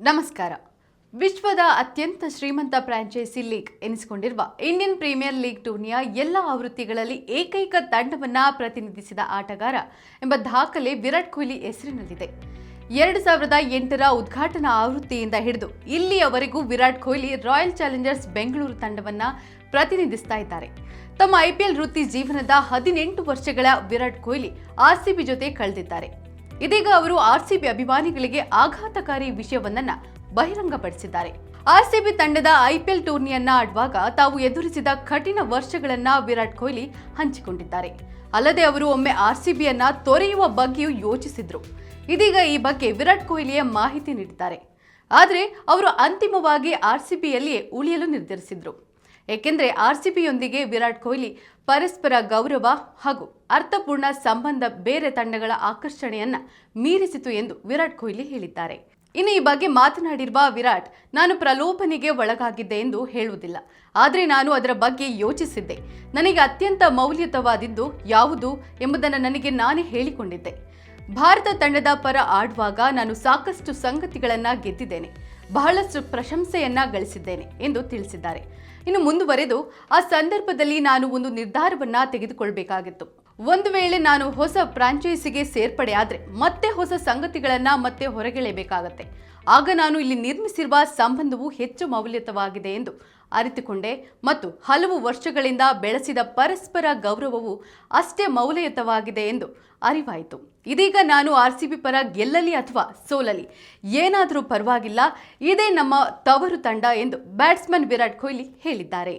ನಮಸ್ಕಾರ. ವಿಶ್ವದ ಅತ್ಯಂತ ಶ್ರೀಮಂತ ಫ್ರಾಂಚೈಸಿ ಲೀಗ್ ಎನಿಸಿಕೊಂಡಿರುವ ಇಂಡಿಯನ್ ಪ್ರೀಮಿಯರ್ ಲೀಗ್ ಟೂರ್ನಿಯ ಎಲ್ಲ ಆವೃತ್ತಿಗಳಲ್ಲಿ ಏಕೈಕ ತಂಡವನ್ನು ಪ್ರತಿನಿಧಿಸಿದ ಆಟಗಾರ ಎಂಬ ದಾಖಲೆ ವಿರಾಟ್ ಕೊಹ್ಲಿ ಹೆಸರಿನಲ್ಲಿದೆ. 2008ರ ಉದ್ಘಾಟನಾ ಆವೃತ್ತಿಯಿಂದ ಹಿಡಿದು ಇಲ್ಲಿಯವರೆಗೂ ವಿರಾಟ್ ಕೊಹ್ಲಿ ರಾಯಲ್ ಚಾಲೆಂಜರ್ಸ್ ಬೆಂಗಳೂರು ತಂಡವನ್ನು ಪ್ರತಿನಿಧಿಸ್ತಾ ಇದ್ದಾರೆ. ತಮ್ಮ ಐಪಿಎಲ್ ವೃತ್ತಿ ಜೀವನದ 18 ವರ್ಷಗಳ ವಿರಾಟ್ ಕೊಹ್ಲಿ ಆರ್ಸಿಬಿ ಜೊತೆ ಕಳೆದಿದ್ದಾರೆ. ಇದೀಗ ಅವರು ಆರ್ಸಿಬಿ ಅಭಿಮಾನಿಗಳಿಗೆ ಆಘಾತಕಾರಿ ವಿಷಯವೊಂದನ್ನ ಬಹಿರಂಗಪಡಿಸಿದ್ದಾರೆ. ಆರ್ಸಿಬಿ ತಂಡದ ಐಪಿಎಲ್ ಟೂರ್ನಿಯನ್ನ ಆಡುವಾಗ ತಾವು ಎದುರಿಸಿದ ಕಠಿಣ ವರ್ಷಗಳನ್ನ ವಿರಾಟ್ ಕೊಹ್ಲಿ ಹಂಚಿಕೊಂಡಿದ್ದಾರೆ. ಅಲ್ಲದೆ ಅವರು ಒಮ್ಮೆ ಆರ್ಸಿಬಿಯನ್ನ ತೊರೆಯುವ ಬಗ್ಗೆಯೂ ಯೋಚಿಸಿದ್ರು. ಇದೀಗ ಈ ಬಗ್ಗೆ ವಿರಾಟ್ ಕೊಹ್ಲಿಯ ಮಾಹಿತಿ ನೀಡಿದ್ದಾರೆ. ಆದರೆ ಅವರು ಅಂತಿಮವಾಗಿ ಆರ್ಸಿಬಿಯಲ್ಲಿಯೇ ಉಳಿಯಲು ನಿರ್ಧರಿಸಿದ್ರು. ಏಕೆಂದರೆ ಆರ್ಸಿಬಿಯೊಂದಿಗೆ ವಿರಾಟ್ ಕೊಹ್ಲಿ ಪರಸ್ಪರ ಗೌರವ ಹಾಗೂ ಅರ್ಥಪೂರ್ಣ ಸಂಬಂಧ ಬೇರೆ ತಂಡಗಳ ಆಕರ್ಷಣೆಯನ್ನ ಮೀರಿಸಿತು ಎಂದು ವಿರಾಟ್ ಕೊಹ್ಲಿ ಹೇಳಿದ್ದಾರೆ. ಇನ್ನು ಈ ಬಗ್ಗೆ ಮಾತನಾಡಿರುವ ವಿರಾಟ್, ನಾನು ಪ್ರಲೋಭನೆಗೆ ಒಳಗಾಗಿದ್ದೆ ಎಂದು ಹೇಳುವುದಿಲ್ಲ, ಆದರೆ ನಾನು ಅದರ ಬಗ್ಗೆ ಯೋಚಿಸಿದ್ದೆ. ನನಗೆ ಅತ್ಯಂತ ಮೌಲ್ಯಯುತವಾದದ್ದು ಯಾವುದು ಎಂಬುದನ್ನು ನನಗೆ ನಾನೇ ಹೇಳಿಕೊಂಡಿದ್ದೆ. ಭಾರತ ತಂಡದ ಪರ ಆಡುವಾಗ ನಾನು ಸಾಕಷ್ಟು ಸಂಗತಿಗಳನ್ನು ಗೆದ್ದಿದ್ದೇನೆ, ಬಹಳಷ್ಟು ಪ್ರಶಂಸೆಯನ್ನ ಗಳಿಸಿದ್ದೇನೆ ಎಂದು ತಿಳಿಸಿದ್ದಾರೆ. ಇನ್ನು ಮುಂದುವರೆದು, ಆ ಸಂದರ್ಭದಲ್ಲಿ ನಾನು ಒಂದು ನಿರ್ಧಾರವನ್ನ ತೆಗೆದುಕೊಳ್ಬೇಕಾಗಿತ್ತು. ಒಂದು ವೇಳೆ ನಾನು ಹೊಸ ಫ್ರಾಂಚೈಸಿಗೆ ಸೇರ್ಪಡೆ ಆದರೆ ಮತ್ತೆ ಹೊಸ ಸಂಗತಿಗಳನ್ನ ಮತ್ತೆ ಹೊರಗೆಳೆಯಬೇಕಾಗತ್ತೆ. ಆಗ ನಾನು ಇಲ್ಲಿ ನಿರ್ಮಿಸಿರುವ ಸಂಬಂಧವು ಹೆಚ್ಚು ಮೌಲ್ಯಯುತವಾಗಿದೆ ಎಂದು ಅರಿತುಕೊಂಡೆ ಮತ್ತು ಹಲವು ವರ್ಷಗಳಿಂದ ಬೆಳೆಸಿದ ಪರಸ್ಪರ ಗೌರವವು ಅಷ್ಟೇ ಮೌಲ್ಯಯುತವಾಗಿದೆ ಎಂದು ಅರಿವಾಯಿತು. ಇದೀಗ ನಾನು ಆರ್ಸಿಬಿ ಪರ ಗೆಲ್ಲಲಿ ಅಥವಾ ಸೋಲಲಿ ಏನಾದರೂ ಪರವಾಗಿಲ್ಲ, ಇದೇ ನಮ್ಮ ತವರು ತಂಡ ಎಂದು ಬ್ಯಾಟ್ಸ್ಮನ್ ವಿರಾಟ್ ಕೊಹ್ಲಿ ಹೇಳಿದ್ದಾರೆ.